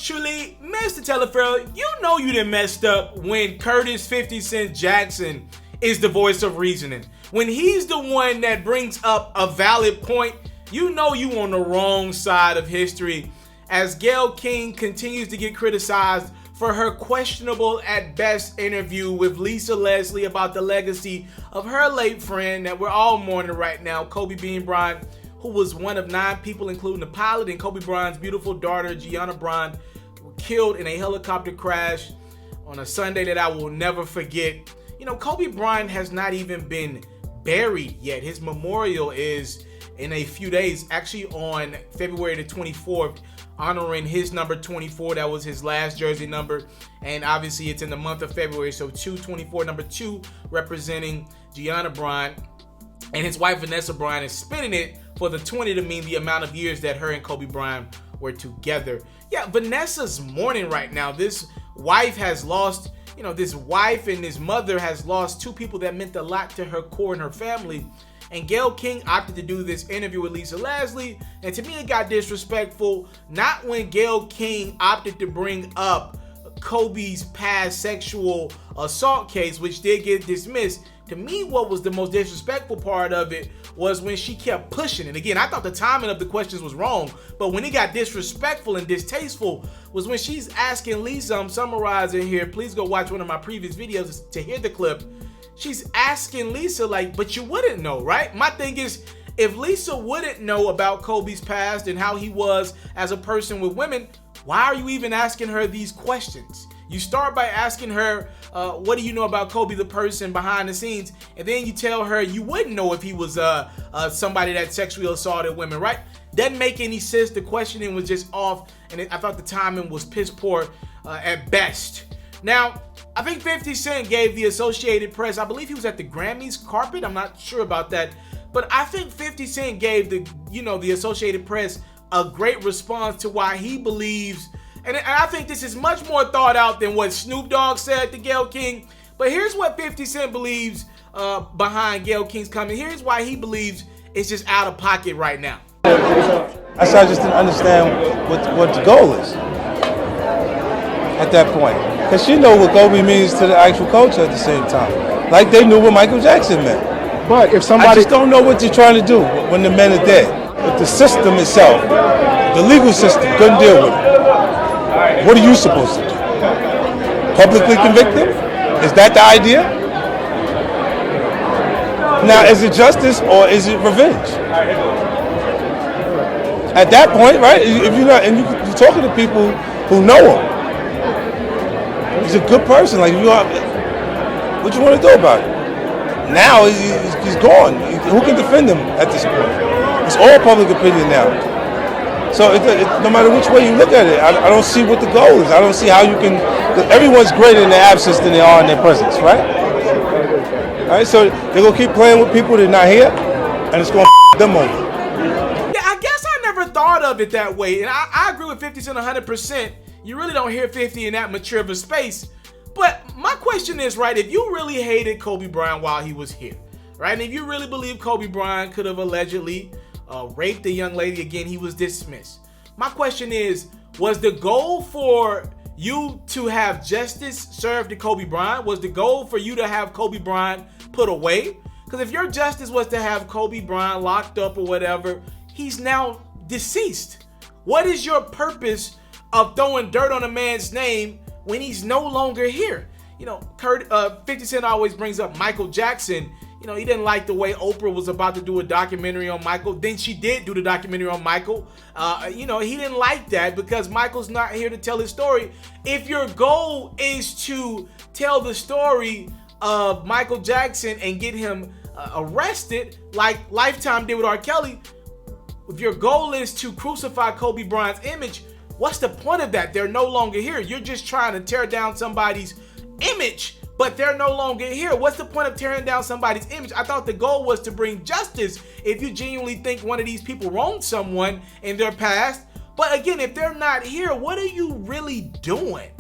Truly, Mr. Taliaferro, you know you done messed up when Curtis 50 Cent Jackson is the voice of reasoning. When he's the one that brings up a valid point, you know you on the wrong side of history. As Gayle King continues to get criticized for her questionable at best interview with Lisa Leslie about the legacy of her late friend that we're all mourning right now, Kobe Bean Bryant, who was one of 9 people, including the pilot and Kobe Bryant's beautiful daughter, Gianna Bryant, were killed in a helicopter crash on a Sunday that I will never forget. You know, Kobe Bryant has not even been buried yet. His memorial is in a few days, actually on February the 24th, honoring his number 24. That was his last jersey number. And obviously it's in the month of February. So 224, number 2, representing Gianna Bryant. And his wife, Vanessa Bryant, is spinning it for the 20 to mean the amount of years that her and Kobe Bryant were together. Yeah, Vanessa's mourning right now. This wife has lost, this wife and this mother has lost 2 people that meant a lot to her core and her family. And Gayle King opted to do this interview with Lisa Leslie. And to me, it got disrespectful. Not when Gayle King opted to bring up Kobe's past sexual assault case, which did get dismissed. To me, what was the most disrespectful part of it was when she kept pushing. And again, I thought the timing of the questions was wrong, but when it got disrespectful and distasteful was when she's asking Lisa, I'm summarizing here, please go watch one of my previous videos to hear the clip. She's asking Lisa like, but you wouldn't know, right? My thing is, if Lisa wouldn't know about Kobe's past and how he was as a person with women, why are you even asking her these questions? You start by asking her, what do you know about Kobe, the person behind the scenes? And then you tell her you wouldn't know if he was somebody that sexually assaulted women, right? Doesn't make any sense. The questioning was just off, and I thought the timing was piss poor at best. Now, I think 50 Cent gave the Associated Press, I believe he was at the Grammys carpet, I'm not sure about that, but I think 50 Cent gave the Associated Press a great response to why he believes. And I think this is much more thought out than what Snoop Dogg said to Gayle King. But here's what 50 Cent believes behind Gayle King's comment. Here's why he believes it's just out of pocket right now. I just didn't understand what the goal is at that point. Because she know what Kobe means to the actual culture at the same time. Like they knew what Michael Jackson meant. But if somebody... I just don't know what you're trying to do when the men are dead. But the system itself, the legal system, couldn't deal with it. What are you supposed to do? Publicly convict them? Is that the idea? Now, is it justice or is it revenge? At that point, right? If you're not, and you're talking to people who know him, he's a good person. Like, what you want to do about it? Now he's gone. Who can defend him at this point? It's all public opinion now. So no matter which way you look at it, I don't see what the goal is. I don't see how you can. Everyone's greater in their absence than they are in their presence, right? All right, so they're gonna keep playing with people that are not here, and it's gonna them over. Yeah, I guess I never thought of it that way, and I agree with 50 Cent 100%. You really don't hear 50 in that mature of a space. But my question is, right, if you really hated Kobe Bryant while he was here, right, and if you really believe Kobe Bryant could have allegedly raped a young lady, again, he was dismissed. My question is, was the goal for you to have justice served to Kobe Bryant? Was the goal for you to have Kobe Bryant put away? Because if your justice was to have Kobe Bryant locked up or whatever, he's now deceased. What is your purpose of throwing dirt on a man's name when he's no longer here? 50 Cent always brings up Michael Jackson. He didn't like the way Oprah was about to do a documentary on Michael. Then she did do the documentary on Michael. He didn't like that because Michael's not here to tell his story. If your goal is to tell the story of Michael Jackson and get him arrested, like Lifetime did with R. Kelly, if your goal is to crucify Kobe Bryant's image, what's the point of that? They're no longer here. You're just trying to tear down somebody's image, but they're no longer here. What's the point of tearing down somebody's image? I thought the goal was to bring justice if you genuinely think one of these people wronged someone in their past. But again, if they're not here, what are you really doing?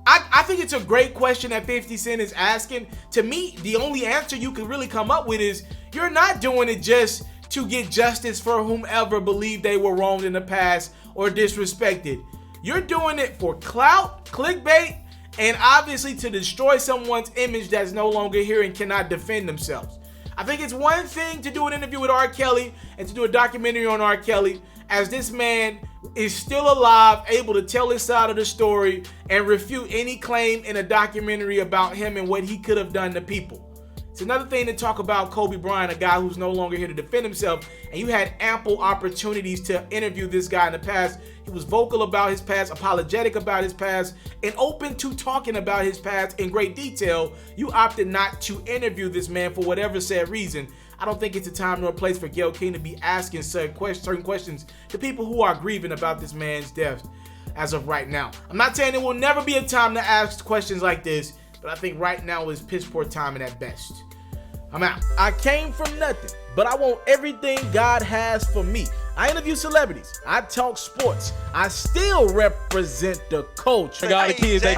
I think it's a great question that 50 Cent is asking. To me, the only answer you can really come up with is you're not doing it just to get justice for whomever believed they were wronged in the past or disrespected. You're doing it for clout, clickbait, and obviously to destroy someone's image that's no longer here and cannot defend themselves. I think it's one thing to do an interview with R. Kelly and to do a documentary on R. Kelly, as this man is still alive, able to tell his side of the story and refute any claim in a documentary about him and what he could have done to people. It's another thing to talk about Kobe Bryant, a guy who's no longer here to defend himself, and you had ample opportunities to interview this guy in the past. He was vocal about his past, apologetic about his past, and open to talking about his past in great detail. You opted not to interview this man for whatever said reason. I don't think it's a time nor a place for Gayle King to be asking certain questions to people who are grieving about this man's death as of right now. I'm not saying there will never be a time to ask questions like this, but I think right now is piss poor timing at best. I'm out. I came from nothing, but I want everything God has for me. I interview celebrities. I talk sports. I still represent the culture. I got the kids, they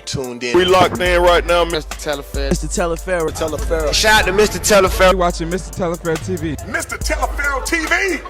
tuned in. We locked in right now, Mr. TALIAFERRO. Shout out to Mr. TALIAFERRO. You're watching Mr. TALIAFERRO TV. Mr. TALIAFERRO TV.